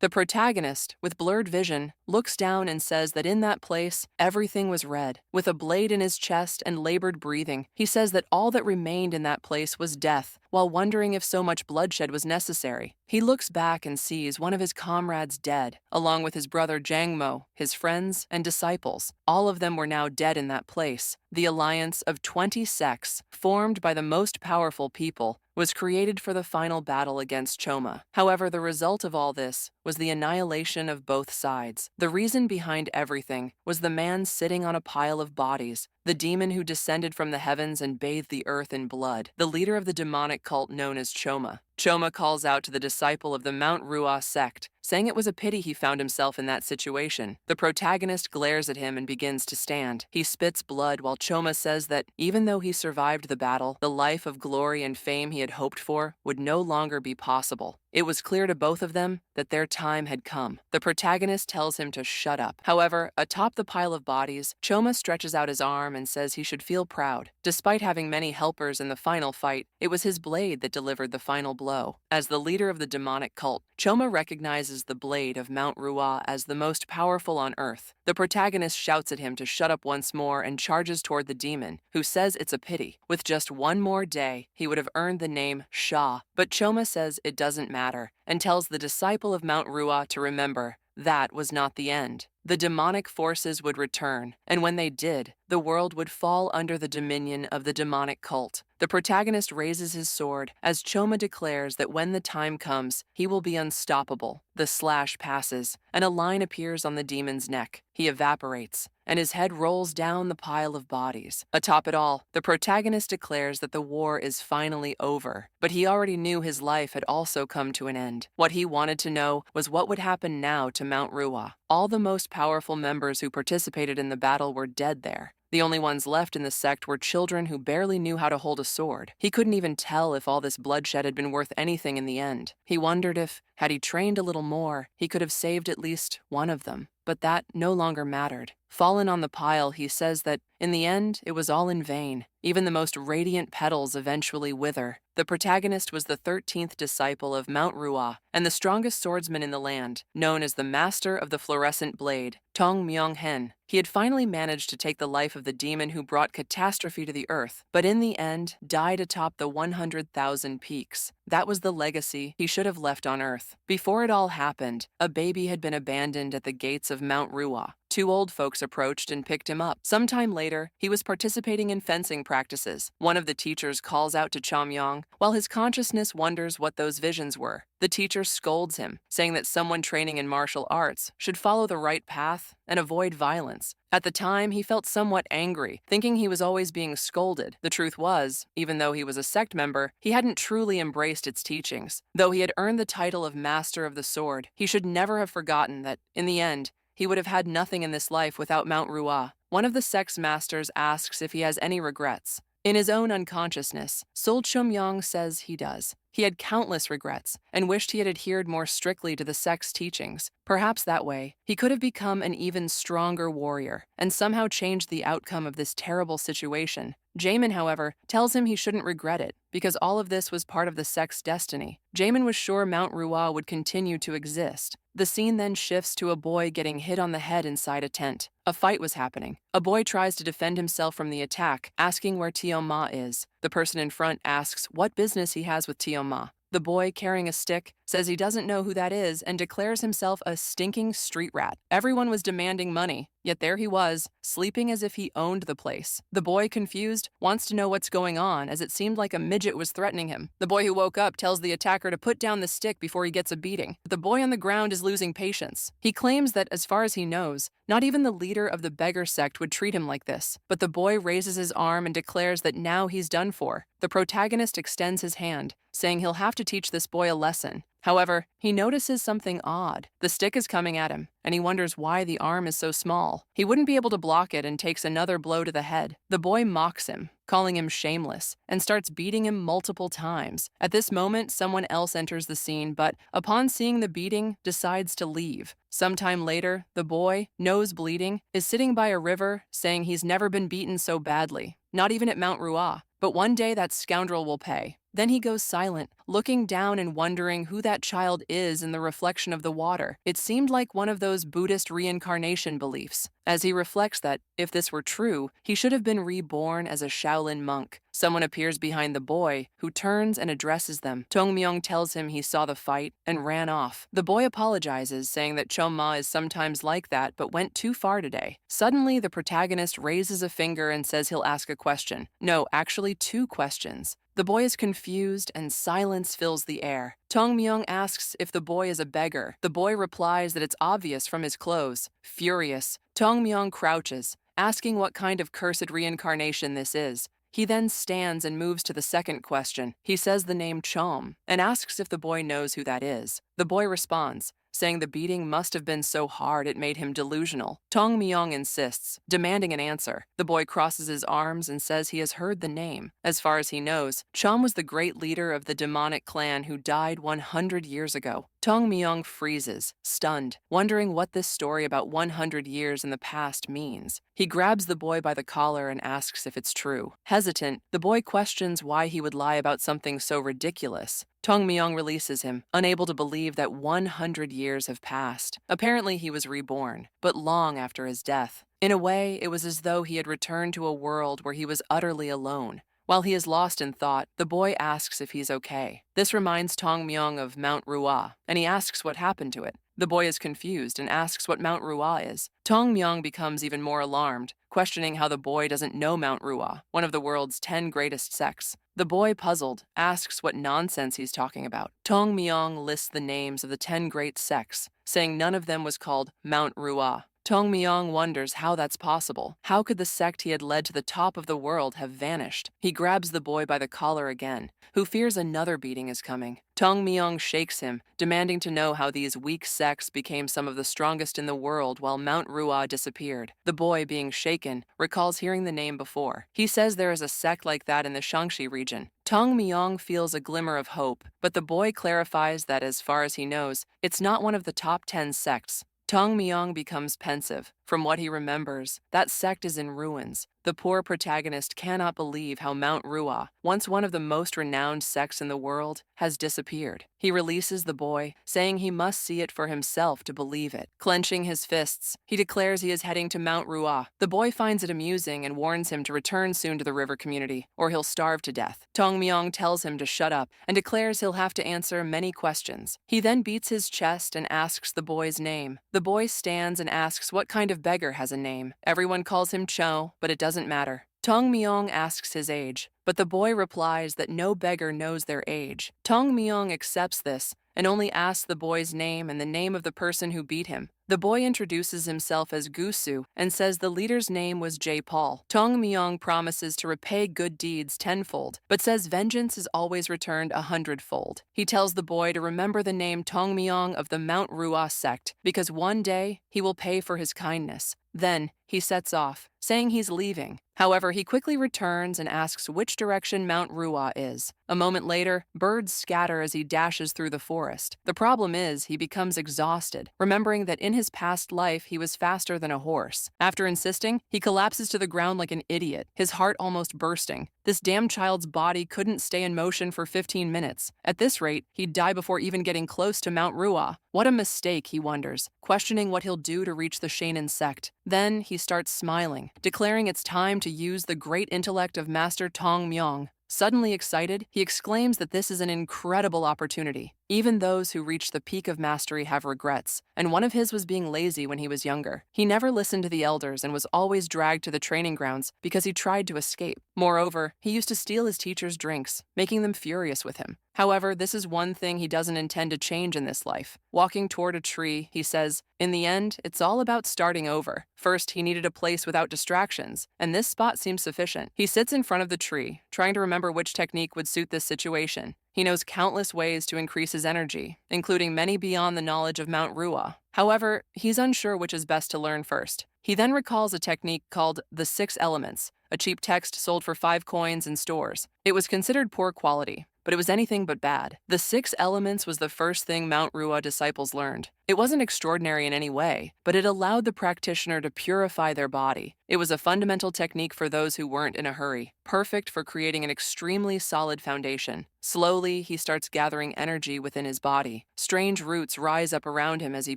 The protagonist, with blurred vision, looks down and says that in that place, everything was red. With a blade in his chest and labored breathing, he says that all that remained in that place was death, while wondering if so much bloodshed was necessary. He looks back and sees one of his comrades dead, along with his brother Jangmo, his friends, and disciples. All of them were now dead in that place. The alliance of 20 sects, formed by the most powerful people, was created for the final battle against Choma. However, the result of all this was the annihilation of both sides. The reason behind everything was the man sitting on a pile of bodies, the demon who descended from the heavens and bathed the earth in blood, the leader of the demonic cult known as Choma. Choma calls out to the disciple of the Mount Hua sect, saying it was a pity he found himself in that situation. The protagonist glares at him and begins to stand. He spits blood while Choma says that even though he survived the battle, the life of glory and fame he had hoped for would no longer be possible. It was clear to both of them that their time had come. The protagonist tells him to shut up. However, atop the pile of bodies, Choma stretches out his arm and says he should feel proud. Despite having many helpers in the final fight, it was his blade that delivered the final blow. As the leader of the demonic cult, Choma recognizes the blade of Mount Hua as the most powerful on Earth. The protagonist shouts at him to shut up once more and charges toward the demon, who says it's a pity. With just one more day, he would have earned the name Sha, but Choma says it doesn't matter and tells the disciple of Mount Hua to remember that was not the end. The demonic forces would return, and when they did, the world would fall under the dominion of the demonic cult. The protagonist raises his sword as Choma declares that when the time comes, he will be unstoppable. The slash passes, and a line appears on the demon's neck. He evaporates, and his head rolls down the pile of bodies. Atop it all, the protagonist declares that the war is finally over, but he already knew his life had also come to an end. What he wanted to know was what would happen now to Mount Hua. All the most powerful members who participated in the battle were dead there. The only ones left in the sect were children who barely knew how to hold a sword. He couldn't even tell if all this bloodshed had been worth anything in the end. He wondered if, had he trained a little more, he could have saved at least one of them. But that no longer mattered. Fallen on the pile, he says that, in the end, it was all in vain. Even the most radiant petals eventually wither. The protagonist was the 13th disciple of Mount Hua and the strongest swordsman in the land, known as the Master of the Fluorescent Blade, Tong Myung-hen. He had finally managed to take the life of the demon who brought catastrophe to the earth, but in the end, died atop the 100,000 peaks. That was the legacy he should have left on Earth. Before it all happened, a baby had been abandoned at the gates of Mount Hua. Two old folks approached and picked him up. Sometime later, he was participating in fencing practices. One of the teachers calls out to Chamyong, while his consciousness wonders what those visions were. The teacher scolds him, saying that someone training in martial arts should follow the right path and avoid violence. At the time, he felt somewhat angry, thinking he was always being scolded. The truth was, even though he was a sect member, he hadn't truly embraced its teachings. Though he had earned the title of Master of the Sword, he should never have forgotten that, in the end, he would have had nothing in this life without Mount Hua. One of the sect's masters asks if he has any regrets. In his own unconsciousness, Sol Chumyong says he does. He had countless regrets and wished he had adhered more strictly to the sect's teachings. Perhaps that way, he could have become an even stronger warrior and somehow changed the outcome of this terrible situation. Jamin, however, tells him he shouldn't regret it because all of this was part of the sect's destiny. Jamin was sure Mount Hua would continue to exist. The scene then shifts to a boy getting hit on the head inside a tent. A fight was happening. A boy tries to defend himself from the attack, asking where Tio Ma is. The person in front asks what business he has with Tio Ma. The boy, carrying a stick, says he doesn't know who that is and declares himself a stinking street rat. Everyone was demanding money, yet there he was, sleeping as if he owned the place. The boy, confused, wants to know what's going on as it seemed like a midget was threatening him. The boy who woke up tells the attacker to put down the stick before he gets a beating. But the boy on the ground is losing patience. He claims that, as far as he knows, not even the leader of the beggar sect would treat him like this. But the boy raises his arm and declares that now he's done for. The protagonist extends his hand, saying he'll have to teach this boy a lesson. However, he notices something odd. The stick is coming at him, and he wonders why the arm is so small. He wouldn't be able to block it and takes another blow to the head. The boy mocks him, calling him shameless, and starts beating him multiple times. At this moment, someone else enters the scene, but upon seeing the beating, decides to leave. Sometime later, the boy, nose bleeding, is sitting by a river, saying he's never been beaten so badly, not even at Mount Hua. But one day that scoundrel will pay. Then he goes silent, looking down and wondering who that child is in the reflection of the water. It seemed like one of those Buddhist reincarnation beliefs, as he reflects that, if this were true, he should have been reborn as a Shaolin monk. Someone appears behind the boy, who turns and addresses them. Tongmyong tells him he saw the fight and ran off. The boy apologizes, saying that Choma is sometimes like that but went too far today. Suddenly, the protagonist raises a finger and says he'll ask a question. No, actually 2 questions. The boy is confused and silence fills the air. Tongmyong asks if the boy is a beggar. The boy replies that it's obvious from his clothes. Furious, Tongmyong crouches, asking what kind of cursed reincarnation this is. He then stands and moves to the second question. He says the name Chom and asks if the boy knows who that is. The boy responds, saying the beating must have been so hard it made him delusional. Tongmyong insists, demanding an answer. The boy crosses his arms and says he has heard the name. As far as he knows, Chom was the great leader of the demonic clan who died 100 years ago. Tongmyong freezes, stunned, wondering what this story about 100 years in the past means. He grabs the boy by the collar and asks if it's true. Hesitant, the boy questions why he would lie about something so ridiculous. Tongmyong releases him, unable to believe that 100 years have passed. Apparently he was reborn, but long after his death. In a way, it was as though he had returned to a world where he was utterly alone. While he is lost in thought, the boy asks if he's okay. This reminds Tongmyong of Mount Hua, and he asks what happened to it. The boy is confused and asks what Mount Hua is. Tongmyong becomes even more alarmed, questioning how the boy doesn't know Mount Hua, one of the world's 10 greatest sects. The boy, puzzled, asks what nonsense he's talking about. Tongmyong lists the names of the 10 great sects, saying none of them was called Mount Hua. Tongmyong wonders how that's possible. How could the sect he had led to the top of the world have vanished? He grabs the boy by the collar again, who fears another beating is coming. Tongmyong shakes him, demanding to know how these weak sects became some of the strongest in the world while Mount Hua disappeared. The boy, being shaken, recalls hearing the name before. He says there is a sect like that in the Shaanxi region. Tongmyong feels a glimmer of hope, but the boy clarifies that as far as he knows, it's not one of the top 10 sects. Tongmyong becomes pensive. From what he remembers, that sect is in ruins. The poor protagonist cannot believe how Mount Hua, once one of the most renowned sects in the world, has disappeared. He releases the boy, saying he must see it for himself to believe it. Clenching his fists, he declares he is heading to Mount Hua. The boy finds it amusing and warns him to return soon to the river community, or he'll starve to death. Tongmyong tells him to shut up and declares he'll have to answer many questions. He then beats his chest and asks the boy's name. The boy stands and asks what kind of beggar has a name. Everyone calls him Cho, but it doesn't matter. Tongmyong asks his age, but the boy replies that no beggar knows their age. Tongmyong accepts this and only asks the boy's name and the name of the person who beat him. The boy introduces himself as Gusu and says the leader's name was J. Paul. Tongmyong promises to repay good deeds tenfold, but says vengeance is always returned 100-fold. He tells the boy to remember the name Tongmyong of the Mount Hua sect, because one day he will pay for his kindness. Then he sets off, saying he's leaving. However, he quickly returns and asks which direction Mount Hua is. A moment later, birds scatter as he dashes through the forest. The problem is, he becomes exhausted, remembering that in his past life he was faster than a horse. After insisting, he collapses to the ground like an idiot, his heart almost bursting. This damn child's body couldn't stay in motion for 15 minutes. At this rate, he'd die before even getting close to Mount Hua. What a mistake, he wonders, questioning what he'll do to reach the Shaolin sect. Then he starts smiling, declaring it's time to use the great intellect of Master Tongmyong. Suddenly excited, he exclaims that this is an incredible opportunity. Even those who reach the peak of mastery have regrets, and one of his was being lazy when he was younger. He never listened to the elders and was always dragged to the training grounds because he tried to escape. Moreover, he used to steal his teachers' drinks, making them furious with him. However, this is one thing he doesn't intend to change in this life. Walking toward a tree, he says, "In the end, it's all about starting over." First, he needed a place without distractions, and this spot seems sufficient. He sits in front of the tree, trying to remember which technique would suit this situation. He knows countless ways to increase his energy, including many beyond the knowledge of Mount Hua. However, he's unsure which is best to learn first. He then recalls a technique called the 6 elements, a cheap text sold for 5 coins in stores. It was considered poor quality, but it was anything but bad. The 6 elements was the first thing Mount Hua disciples learned. It wasn't extraordinary in any way, but it allowed the practitioner to purify their body. It was a fundamental technique for those who weren't in a hurry, perfect for creating an extremely solid foundation. Slowly, he starts gathering energy within his body. Strange roots rise up around him as he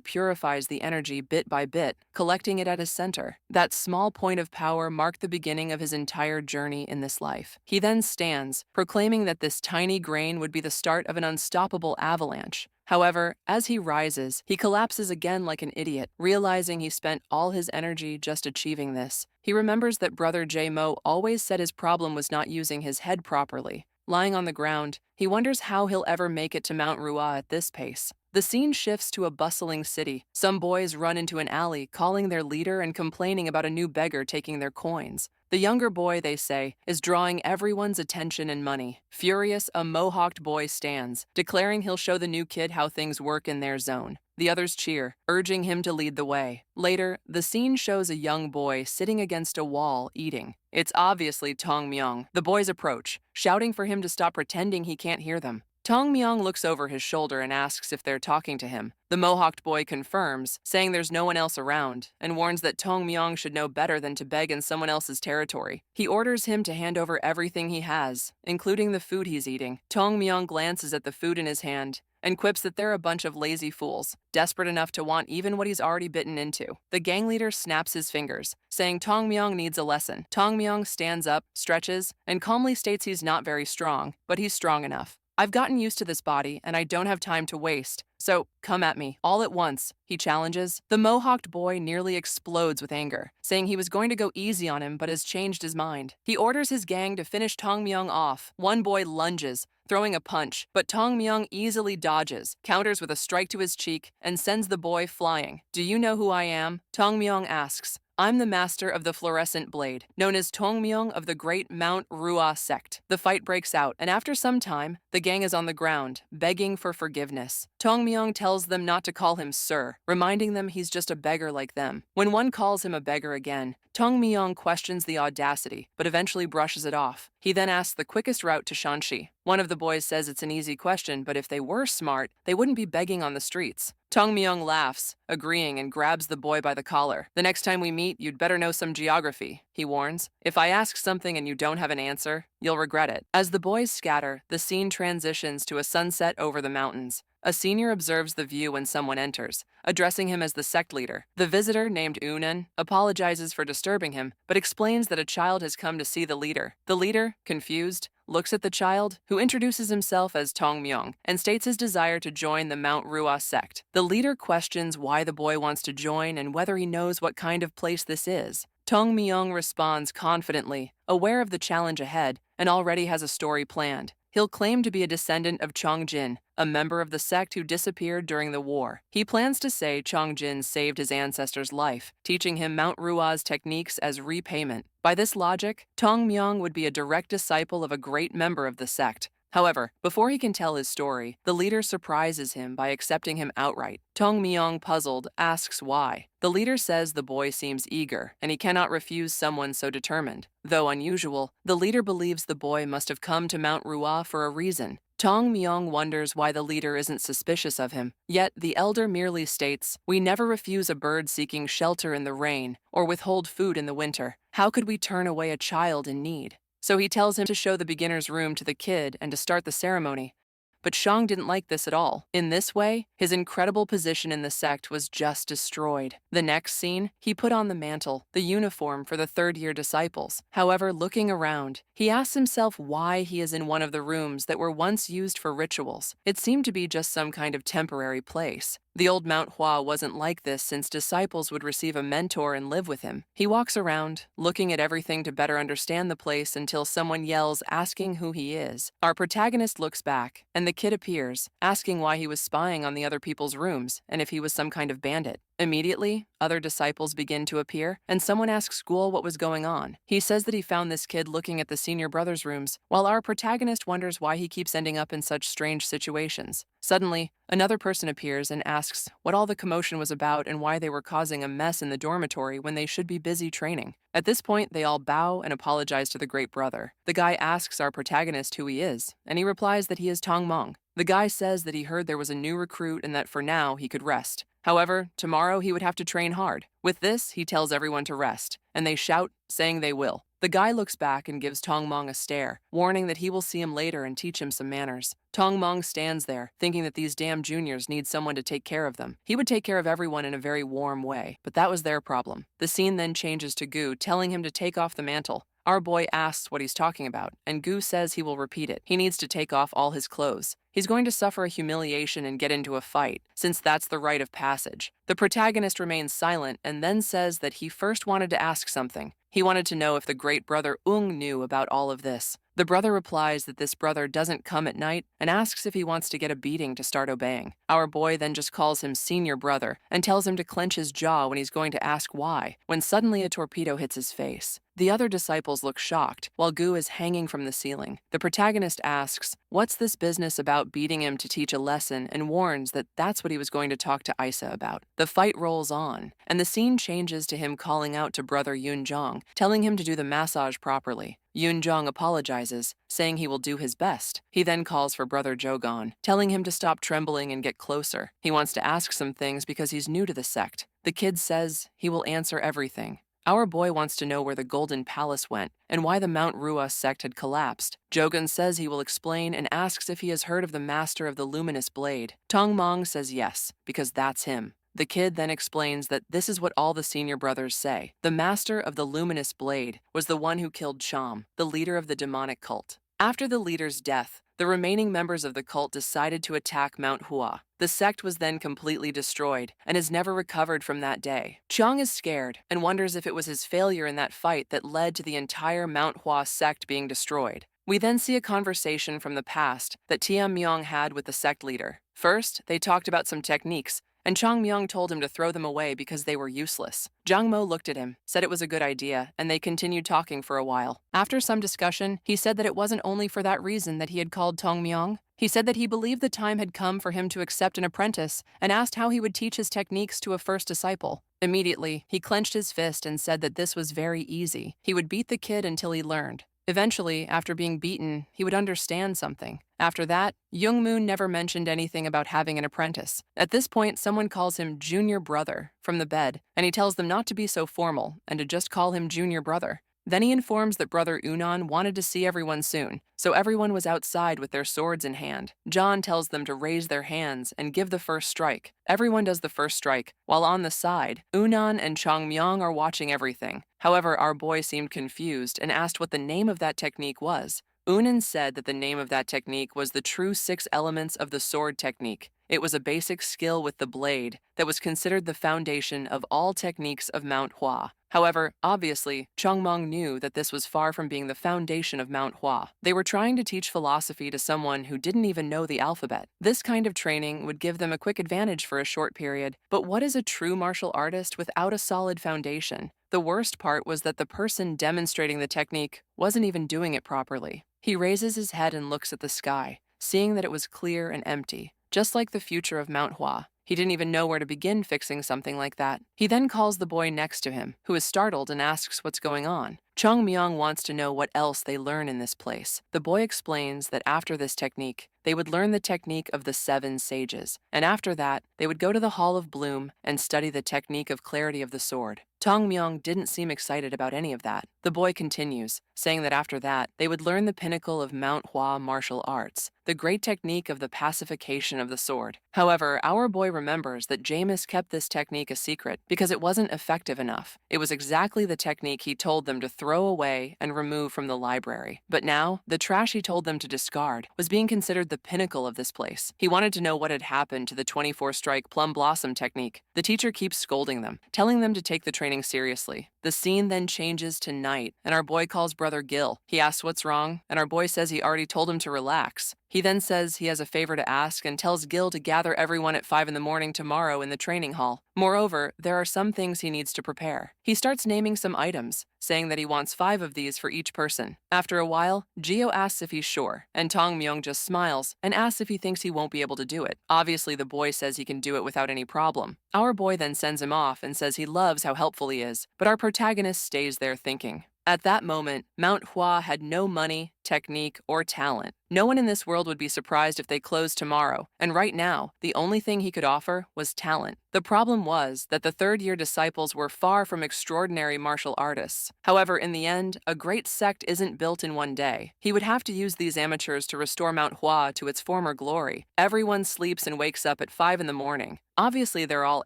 purifies the energy bit by bit, collecting it at his center. That small point of power marked the beginning of his entire journey in this life. He then stands, proclaiming that this tiny grain would be the start of an unstoppable avalanche. However, as he rises, he collapses again like an idiot, realizing he spent all his energy just achieving this. He remembers that Brother J-Mo always said his problem was not using his head properly. Lying on the ground, he wonders how he'll ever make it to Mount Hua at this pace. The scene shifts to a bustling city. Some boys run into an alley, calling their leader and complaining about a new beggar taking their coins. The younger boy, they say, is drawing everyone's attention and money. Furious, a mohawked boy stands, declaring he'll show the new kid how things work in their zone. The others cheer, urging him to lead the way. Later, the scene shows a young boy sitting against a wall, eating. It's obviously Tong Myung. The boys approach, shouting for him to stop pretending he can't hear them. Tong Myung looks over his shoulder and asks if they're talking to him. The mohawked boy confirms, saying there's no one else around, and warns that Tong Myung should know better than to beg in someone else's territory. He orders him to hand over everything he has, including the food he's eating. Tong Myung glances at the food in his hand and quips that they're a bunch of lazy fools, desperate enough to want even what he's already bitten into. The gang leader snaps his fingers, saying Tong Myung needs a lesson. Tong Myung stands up, stretches, and calmly states he's not very strong, but he's strong enough. I've gotten used to this body, and I don't have time to waste. So, come at me, all at once, he challenges. The mohawked boy nearly explodes with anger, saying he was going to go easy on him but has changed his mind. He orders his gang to finish Tong Myung off. One boy lunges, throwing a punch, but Tong Myung easily dodges, counters with a strike to his cheek, and sends the boy flying. Do you know who I am? Tong Myung asks. I'm the master of the fluorescent blade, known as Tong Myung of the great Mount Hua sect. The fight breaks out, and after some time, the gang is on the ground, begging for forgiveness. Tong Myung tells them not to call him sir, reminding them he's just a beggar like them. When one calls him a beggar again, Tong Myung questions the audacity, but eventually brushes it off. He then asks the quickest route to Shanxi. One of the boys says it's an easy question, but if they were smart, they wouldn't be begging on the streets. Tong Myung laughs, agreeing, and grabs the boy by the collar. The next time we meet, you'd better know some geography, he warns. If I ask something and you don't have an answer, you'll regret it. As the boys scatter, the scene transitions to a sunset over the mountains. A senior observes the view when someone enters, addressing him as the sect leader. The visitor, named Unan, apologizes for disturbing him, but explains that a child has come to see the leader. The leader, confused, looks at the child, who introduces himself as Tong Myung, and states his desire to join the Mount Hua sect. The leader questions why the boy wants to join and whether he knows what kind of place this is. Tong Myung responds confidently, aware of the challenge ahead, and already has a story planned. He'll claim to be a descendant of Chong Jin, a member of the sect who disappeared during the war. He plans to say Chong Jin saved his ancestor's life, teaching him Mount Hua's techniques as repayment. By this logic, Tong Myung would be a direct disciple of a great member of the sect. However, before he can tell his story, the leader surprises him by accepting him outright. Tong Myung, puzzled, asks why. The leader says the boy seems eager, and he cannot refuse someone so determined. Though unusual, the leader believes the boy must have come to Mount Hua for a reason. Tong Myung wonders why the leader isn't suspicious of him. Yet the elder merely states, "We never refuse a bird seeking shelter in the rain or withhold food in the winter. How could we turn away a child in need?" So he tells him to show the beginner's room to the kid and to start the ceremony. But Shang didn't like this at all. In this way, his incredible position in the sect was just destroyed. The next scene, he put on the mantle, the uniform for the third-year disciples. However, looking around, he asks himself why he is in one of the rooms that were once used for rituals. It seemed to be just some kind of temporary place. The old Mount Hua wasn't like this since disciples would receive a mentor and live with him. He walks around, looking at everything to better understand the place until someone yells, asking who he is. Our protagonist looks back, and the kid appears, asking why he was spying on the other people's rooms and if he was some kind of bandit. Immediately, other disciples begin to appear, and someone asks Guol what was going on. He says that he found this kid looking at the senior brother's rooms, while our protagonist wonders why he keeps ending up in such strange situations. Suddenly, another person appears and asks what all the commotion was about and why they were causing a mess in the dormitory when they should be busy training. At this point, they all bow and apologize to the great brother. The guy asks our protagonist who he is, and he replies that he is Tong Mong. The guy says that he heard there was a new recruit and that for now he could rest. However, tomorrow he would have to train hard. With this, he tells everyone to rest, and they shout, saying they will. The guy looks back and gives Tong Mong a stare, warning that he will see him later and teach him some manners. Tong Mong stands there, thinking that these damn juniors need someone to take care of them. He would take care of everyone in a very warm way, but that was their problem. The scene then changes to Gu telling him to take off the mantle. Our boy asks what he's talking about, and Gu says he will repeat it. He needs to take off all his clothes. He's going to suffer a humiliation and get into a fight, since that's the rite of passage. The protagonist remains silent and then says that he first wanted to ask something. He wanted to know if the great brother Ung knew about all of this. The brother replies that this brother doesn't come at night and asks if he wants to get a beating to start obeying. Our boy then just calls him senior brother and tells him to clench his jaw when he's going to ask why, when suddenly a torpedo hits his face. The other disciples look shocked, while Gu is hanging from the ceiling. The protagonist asks, what's this business about beating him to teach a lesson, and warns that that's what he was going to talk to Isa about. The fight rolls on, and the scene changes to him calling out to brother Yun Jong, telling him to do the massage properly. Yun Jong apologizes, saying he will do his best. He then calls for brother Jogon, telling him to stop trembling and get closer. He wants to ask some things because he's new to the sect. The kid says he will answer everything. Our boy wants to know where the Golden Palace went and why the Mount Hua sect had collapsed. Jogan says he will explain and asks if he has heard of the Master of the Luminous Blade. Tong Mong says yes, because that's him. The kid then explains that this is what all the senior brothers say. The Master of the Luminous Blade was the one who killed Cham, the leader of the demonic cult. After the leader's death, the remaining members of the cult decided to attack Mount Hua. The sect was then completely destroyed and has never recovered from that day. Chiang is scared and wonders if it was his failure in that fight that led to the entire Mount Hua sect being destroyed. We then see a conversation from the past that Tiam Myong had with the sect leader. First, they talked about some techniques, and Chang Myong told him to throw them away because they were useless. Jang Mo looked at him, said it was a good idea, and they continued talking for a while. After some discussion, he said that it wasn't only for that reason that he had called Tong Myong. He said that he believed the time had come for him to accept an apprentice and asked how he would teach his techniques to a first disciple. Immediately, he clenched his fist and said that this was very easy. He would beat the kid until he learned. Eventually, after being beaten, he would understand something. After that, Young Moon never mentioned anything about having an apprentice. At this point, someone calls him Junior Brother from the bed, and he tells them not to be so formal and to just call him Junior Brother. Then he informs that Brother Unan wanted to see everyone soon, so everyone was outside with their swords in hand. John tells them to raise their hands and give the first strike. Everyone does the first strike, while on the side, Unan and Chang Myong are watching everything. However, our boy seemed confused and asked what the name of that technique was. Unan said that the name of that technique was the true 6 elements of the sword technique. It was a basic skill with the blade that was considered the foundation of all techniques of Mount Hua. However, obviously, Chongmong knew that this was far from being the foundation of Mount Hua. They were trying to teach philosophy to someone who didn't even know the alphabet. This kind of training would give them a quick advantage for a short period. But what is a true martial artist without a solid foundation? The worst part was that the person demonstrating the technique wasn't even doing it properly. He raises his head and looks at the sky, seeing that it was clear and empty, just like the future of Mount Hua. He didn't even know where to begin fixing something like that. He then calls the boy next to him, who is startled and asks what's going on. Chong Myong wants to know what else they learn in this place. The boy explains that after this technique, they would learn the technique of the 7 sages, and after that, they would go to the Hall of Bloom and study the technique of clarity of the sword. Tong Myong didn't seem excited about any of that. The boy continues, saying that after that, they would learn the pinnacle of Mount Hua martial arts, the great technique of the pacification of the sword. However, our boy remembers that Jameis kept this technique a secret because it wasn't effective enough. It was exactly the technique he told them to throw away and remove from the library. But now, the trash he told them to discard was being considered the pinnacle of this place. He wanted to know what had happened to the 24-strike plum blossom technique. The teacher keeps scolding them, telling them to take the training seriously. The scene then changes to night, and our boy calls Brother Gil. He asks what's wrong, and our boy says he already told him to relax. He then says he has a favor to ask and tells Gil to gather everyone at 5 in the morning tomorrow in the training hall. Moreover, there are some things he needs to prepare. He starts naming some items, saying that he wants 5 of these for each person. After a while, Gio asks if he's sure, and Tong Myong just smiles and asks if he thinks he won't be able to do it. Obviously, the boy says he can do it without any problem. Our boy then sends him off and says he loves how helpful he is, but our protagonist stays there thinking. At that moment, Mount Hua had no money, technique, or talent. No one in this world would be surprised if they closed tomorrow, and right now, the only thing he could offer was talent. The problem was that the third-year disciples were far from extraordinary martial artists. However, in the end, a great sect isn't built in one day. He would have to use these amateurs to restore Mount Hua to its former glory. Everyone sleeps and wakes up at 5 in the morning. Obviously, they're all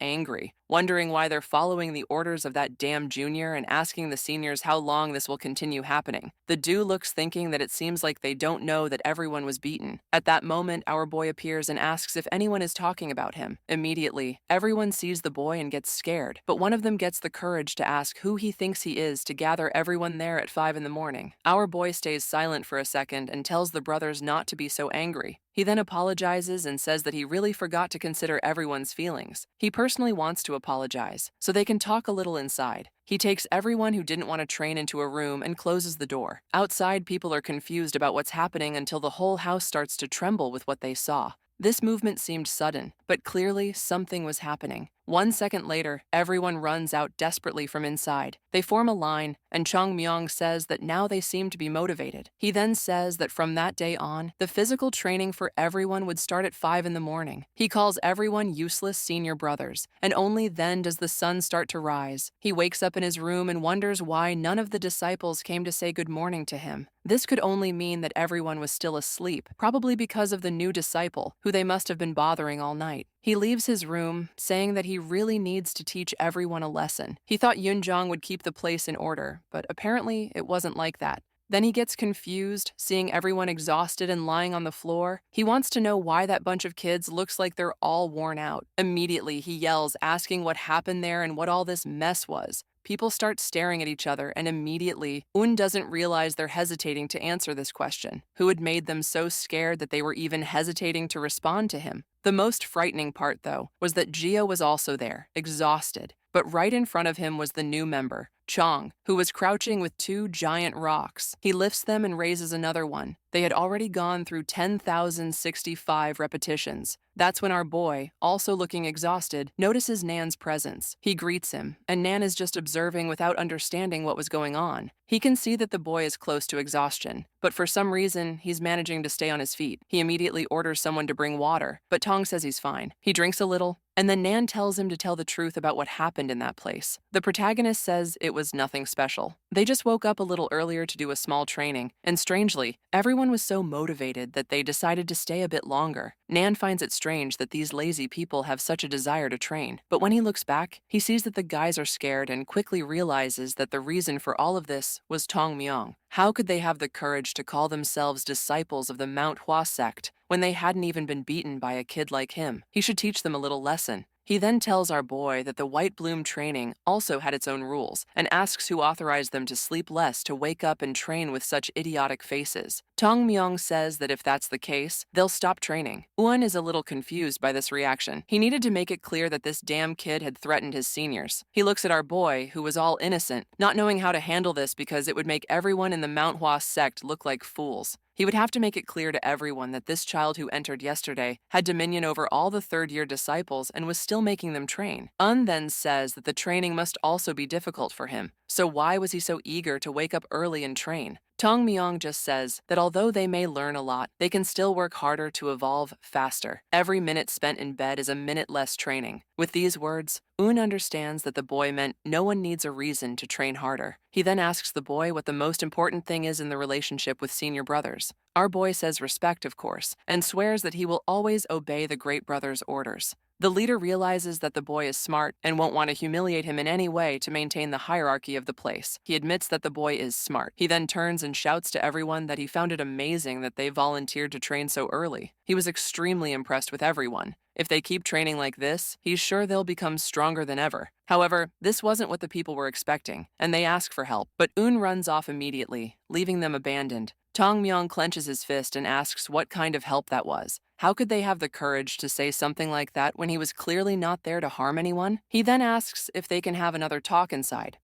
angry, wondering why they're following the orders of that damn junior and asking the seniors how long this will continue happening. The Dew looks thinking that it seems like they don't know that everyone was beaten. At that moment, our boy appears and asks if anyone is talking about him. Immediately, everyone sees the boy and gets scared, but one of them gets the courage to ask who he thinks he is to gather everyone there at 5 in the morning. Our boy stays silent for a second and tells the brothers not to be so angry. He then apologizes and says that he really forgot to consider everyone's feelings. He personally wants to apologize, so they can talk a little inside. He takes everyone who didn't want to train into a room and closes the door. Outside, people are confused about what's happening until the whole house starts to tremble with what they saw. This movement seemed sudden, but clearly something was happening. 1 second later, everyone runs out desperately from inside. They form a line, and Chong Myong says that now they seem to be motivated. He then says that from that day on, the physical training for everyone would start at 5 in the morning. He calls everyone useless senior brothers, and only then does the sun start to rise. He wakes up in his room and wonders why none of the disciples came to say good morning to him. This could only mean that everyone was still asleep, probably because of the new disciple, who they must have been bothering all night. He leaves his room, saying that he really needs to teach everyone a lesson. He thought Yunjong would keep the place in order, but apparently it wasn't like that. Then he gets confused, seeing everyone exhausted and lying on the floor. He wants to know why that bunch of kids looks like they're all worn out. Immediately, he yells, asking what happened there and what all this mess was. People start staring at each other, and immediately, Un doesn't realize they're hesitating to answer this question. Who had made them so scared that they were even hesitating to respond to him? The most frightening part, though, was that Gio was also there, exhausted. But right in front of him was the new member, Chong, who was crouching with 2 giant rocks. He lifts them and raises another one. They had already gone through 10,065 repetitions. That's when our boy, also looking exhausted, notices Nan's presence. He greets him, and Nan is just observing without understanding what was going on. He can see that the boy is close to exhaustion, but for some reason, he's managing to stay on his feet. He immediately orders someone to bring water, but Tong says he's fine. He drinks a little, and then Nan tells him to tell the truth about what happened in that place. The protagonist says it was nothing special. They just woke up a little earlier to do a small training, and strangely, everyone was so motivated that they decided to stay a bit longer. Nan finds it strange that these lazy people have such a desire to train, but when he looks back, he sees that the guys are scared and quickly realizes that the reason for all of this was Tong Myong. How could they have the courage to call themselves disciples of the Mount Hua sect when they hadn't even been beaten by a kid like him? He should teach them a little lesson. He then tells our boy that the White Bloom training also had its own rules and asks who authorized them to sleep less to wake up and train with such idiotic faces. Tong Myong says that if that's the case, they'll stop training. Uan is a little confused by this reaction. He needed to make it clear that this damn kid had threatened his seniors. He looks at our boy, who was all innocent, not knowing how to handle this because it would make everyone in the Mount Hua sect look like fools. He would have to make it clear to everyone that this child who entered yesterday had dominion over all the third-year disciples and was still making them train. Un then says that the training must also be difficult for him, so why was he so eager to wake up early and train? Tong Myong just says that although they may learn a lot, they can still work harder to evolve faster. Every minute spent in bed is a minute less training. With these words, Un understands that the boy meant no one needs a reason to train harder. He then asks the boy what the most important thing is in the relationship with senior brothers. Our boy says respect, of course, and swears that he will always obey the great brother's orders. The leader realizes that the boy is smart and won't want to humiliate him in any way to maintain the hierarchy of the place. He admits that the boy is smart. He then turns and shouts to everyone that he found it amazing that they volunteered to train so early. He was extremely impressed with everyone. If they keep training like this, he's sure they'll become stronger than ever. However, this wasn't what the people were expecting, and they ask for help. But Un runs off immediately, leaving them abandoned. Tong Myong clenches his fist and asks what kind of help that was. How could they have the courage to say something like that when he was clearly not there to harm anyone? He then asks if they can have another talk inside.